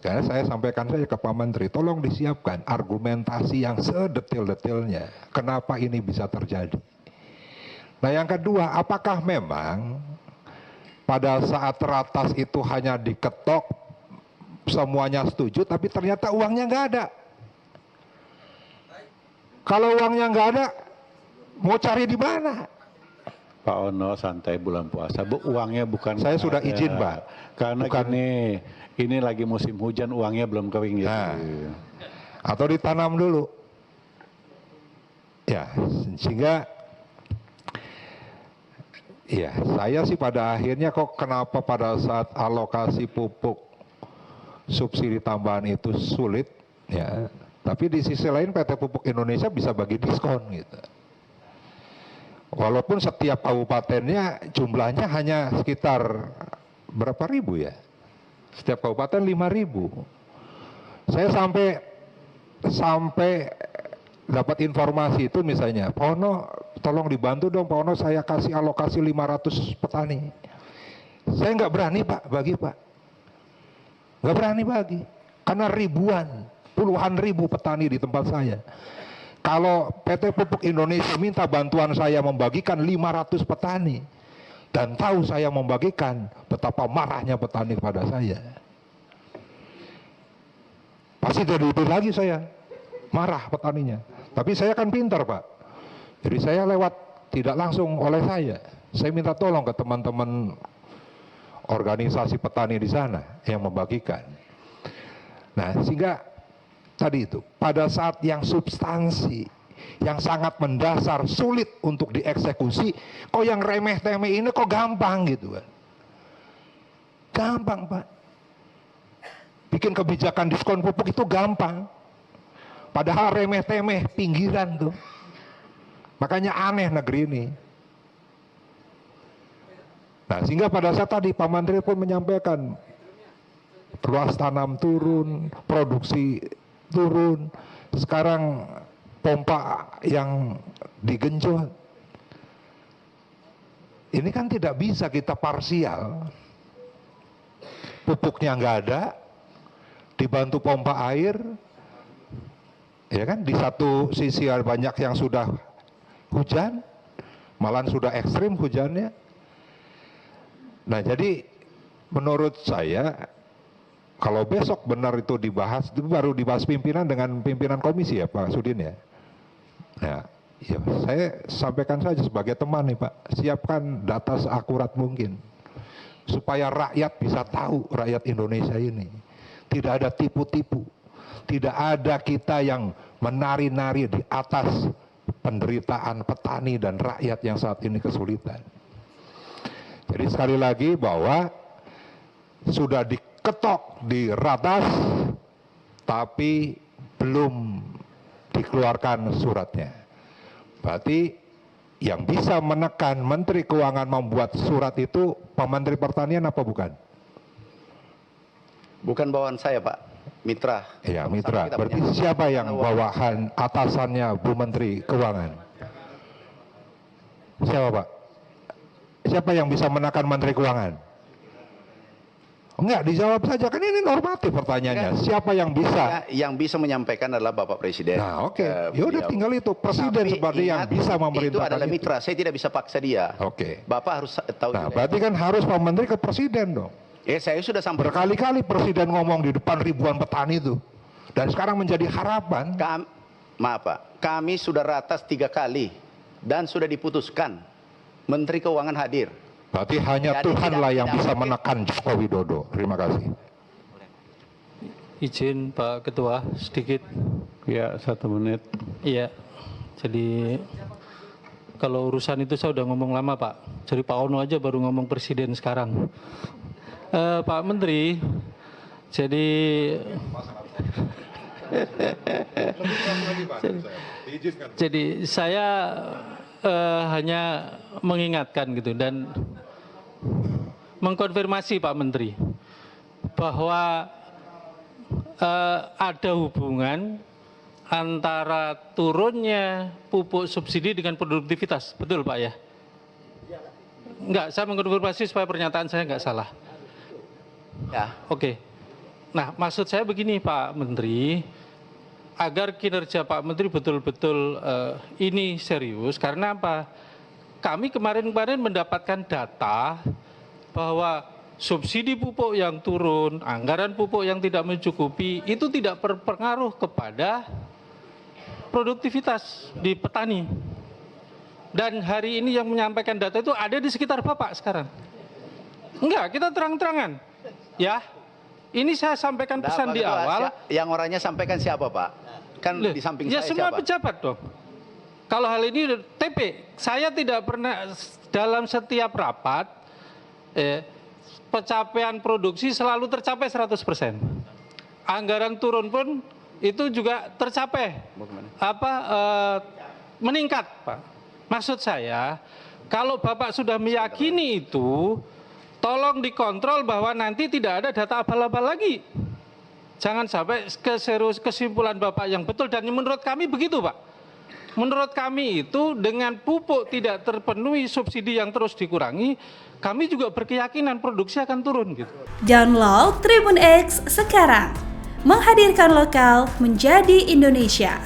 Karena saya sampaikan saja ke Pak Menteri, tolong disiapkan argumentasi yang sedetil-detilnya. Kenapa ini bisa terjadi? Nah yang kedua, apakah memang pada saat ratas itu hanya diketok, semuanya setuju, tapi ternyata uangnya nggak ada? Kalau uangnya nggak ada, mau cari di mana? Pak Ono santai bulan puasa, Bu, uangnya bukan. Saya sudah izin, Pak. Karena bukan. Ini lagi musim hujan, uangnya belum kering gitu. Nah, atau ditanam dulu. Ya, sehingga ya saya sih pada akhirnya kok kenapa pada saat alokasi pupuk subsidi tambahan itu sulit, ya. Tapi di sisi lain PT Pupuk Indonesia bisa bagi diskon gitu. Walaupun setiap kabupatennya jumlahnya hanya sekitar berapa ribu ya? Setiap kabupaten 5.000. Saya sampai dapat informasi itu misalnya, Pak Ono tolong dibantu dong Pak Ono, saya kasih alokasi 500 petani. Saya nggak berani Pak bagi Pak. Nggak berani bagi. Karena puluhan ribu petani di tempat saya. Kalau PT Pupuk Indonesia minta bantuan saya membagikan 500 petani, dan tahu saya membagikan, betapa marahnya petani kepada saya. Pasti jadi lagi saya, marah petaninya. Tapi saya kan pintar Pak. Jadi saya lewat, tidak langsung oleh saya minta tolong ke teman-teman organisasi petani di sana yang membagikan. Nah sehingga tadi itu, pada saat yang substansi, yang sangat mendasar, sulit untuk dieksekusi, kok yang remeh-temeh ini kok gampang gitu kan. Gampang Pak. Bikin kebijakan diskon pupuk itu gampang. Padahal remeh-temeh pinggiran tuh. Makanya aneh negeri ini. Nah sehingga pada saat tadi Pak Menteri pun menyampaikan, luas tanam turun, produksi turun, sekarang pompa yang digenjot. Ini kan tidak bisa kita parsial. Pupuknya nggak ada, dibantu pompa air, ya kan? Di satu sisi banyak yang sudah hujan, malah sudah ekstrim hujannya. Nah jadi menurut saya, kalau besok benar itu dibahas, itu baru dibahas pimpinan dengan pimpinan komisi ya Pak Sudin ya. Nah, ya saya sampaikan saja sebagai teman nih Pak, siapkan data seakurat mungkin. Supaya rakyat bisa tahu, rakyat Indonesia ini. Tidak ada tipu-tipu. Tidak ada kita yang menari-nari di atas penderitaan petani dan rakyat yang saat ini kesulitan. Jadi sekali lagi bahwa sudah diketok di ratas, tapi belum dikeluarkan suratnya. Berarti yang bisa menekan Menteri Keuangan membuat surat itu Pak Menteri Pertanian apa bukan? Bukan bawahan saya Pak, mitra. Ya mitra, berarti siapa yang bawahan atasannya Bu Menteri Keuangan? Siapa Pak? Siapa yang bisa menekan Menteri Keuangan? Enggak, dijawab saja, kan ini normatif pertanyaannya. Siapa yang bisa? Yang bisa menyampaikan adalah Bapak Presiden. Nah oke, ya udah tinggal itu, Presiden sebagai yang bisa memerintahkan itu. adalah mitra, saya tidak bisa paksa dia. Oke. Bapak harus tahu. Nah berarti kan harus Pak Menteri ke Presiden dong. Saya sudah sampai. Berkali-kali Presiden ngomong di depan ribuan petani itu. Dan sekarang menjadi harapan. Maaf Pak, kami sudah ratas 3 kali. Dan sudah diputuskan. Menteri Keuangan hadir. Berarti hanya Tuhanlah yang bisa menekan Joko Widodo. Terima kasih. Izin Pak Ketua sedikit. Ya 1 menit. Iya. Jadi kalau urusan itu saya udah ngomong lama Pak. Jadi Pak Ono aja baru ngomong Presiden sekarang. Pak Menteri, jadi saya hanya mengingatkan gitu dan mengkonfirmasi Pak Menteri bahwa ada hubungan antara turunnya pupuk subsidi dengan produktivitas, betul Pak ya? Enggak, saya mengkonfirmasi supaya pernyataan saya enggak salah. Ya. Oke. Nah, maksud saya begini Pak Menteri, agar kinerja Pak Menteri betul-betul ini serius, karena apa? Kami kemarin-kemarin mendapatkan data bahwa subsidi pupuk yang turun, anggaran pupuk yang tidak mencukupi, itu tidak berpengaruh kepada produktivitas di petani. Dan hari ini yang menyampaikan data itu ada di sekitar Bapak sekarang. Enggak, kita terang-terangan. Ya, ini saya sampaikan pesan di awal. Yang orangnya sampaikan siapa, Pak? Kan di samping ya saya semua siapa? pejabat dong. Kalau hal ini TP, saya tidak pernah dalam setiap rapat pencapaian produksi selalu tercapai 100%. Anggaran turun pun itu juga tercapai. Meningkat, Pak. Maksud saya, kalau Bapak sudah meyakini itu, tolong dikontrol bahwa nanti tidak ada data abal-abal lagi. Jangan sampai kesimpulan Bapak yang betul, dan menurut kami begitu, Pak. Menurut kami itu dengan pupuk tidak terpenuhi, subsidi yang terus dikurangi, kami juga berkeyakinan produksi akan turun gitu. Download Tribun X sekarang. Menghadirkan lokal menjadi Indonesia.